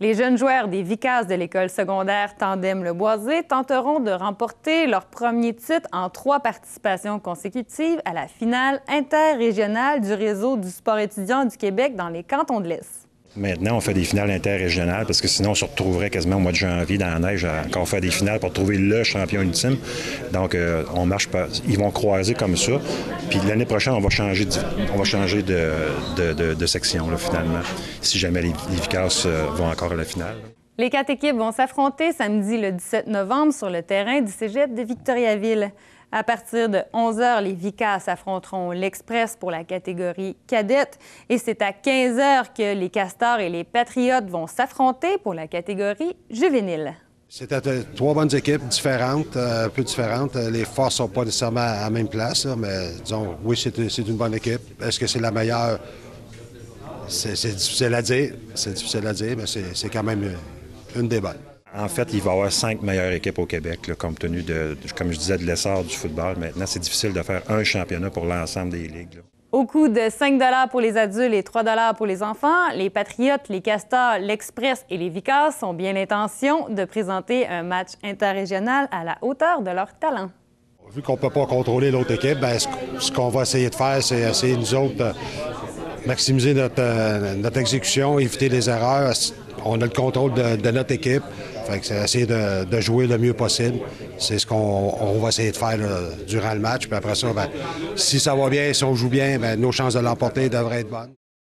Les jeunes joueurs des Vicas de l'école secondaire Tandem Le Boisé tenteront de remporter leur premier titre en 3 participations consécutives à la finale interrégionale du réseau du sport étudiant du Québec dans les cantons de l'Est. Maintenant, on fait des finales interrégionales parce que sinon, on se retrouverait quasiment au mois de janvier dans la neige quand on fait des finales pour trouver le champion ultime. Donc, on marche pas. Ils vont croiser comme ça. Puis l'année prochaine, on va changer de section, là, finalement, si jamais les Vicas vont encore à la finale. Les 4 équipes vont s'affronter samedi le 17 novembre sur le terrain du cégep de Victoriaville. À partir de 11h, les Vicas affronteront l'Express pour la catégorie cadette et c'est à 15h que les Castors et les Patriotes vont s'affronter pour la catégorie juvénile. C'était 3 bonnes équipes différentes, un peu différentes. Les forces ne sont pas nécessairement à la même place, là, mais disons, oui, c'est une bonne équipe. Est-ce que c'est la meilleure? C'est difficile à dire. C'est difficile à dire, mais c'est quand même une des bonnes. En fait, il va y avoir 5 meilleures équipes au Québec, là, compte tenu comme je disais, de l'essor du football. Maintenant, c'est difficile de faire un championnat pour l'ensemble des ligues, là. Au coût de 5 $ pour les adultes et 3 $ pour les enfants, les Patriotes, les Castors, l'Express et les Vicas ont bien l'intention de présenter un match interrégional à la hauteur de leur talent. Vu qu'on ne peut pas contrôler l'autre équipe, bien, ce qu'on va essayer de faire, c'est essayer, nous autres, maximiser notre exécution, éviter les erreurs. On a le contrôle de notre équipe. Fait que c'est essayer de jouer le mieux possible. C'est ce qu'on va essayer de faire là, durant le match. Puis après ça, bien, si ça va bien, si on joue bien, bien, nos chances de l'emporter devraient être bonnes.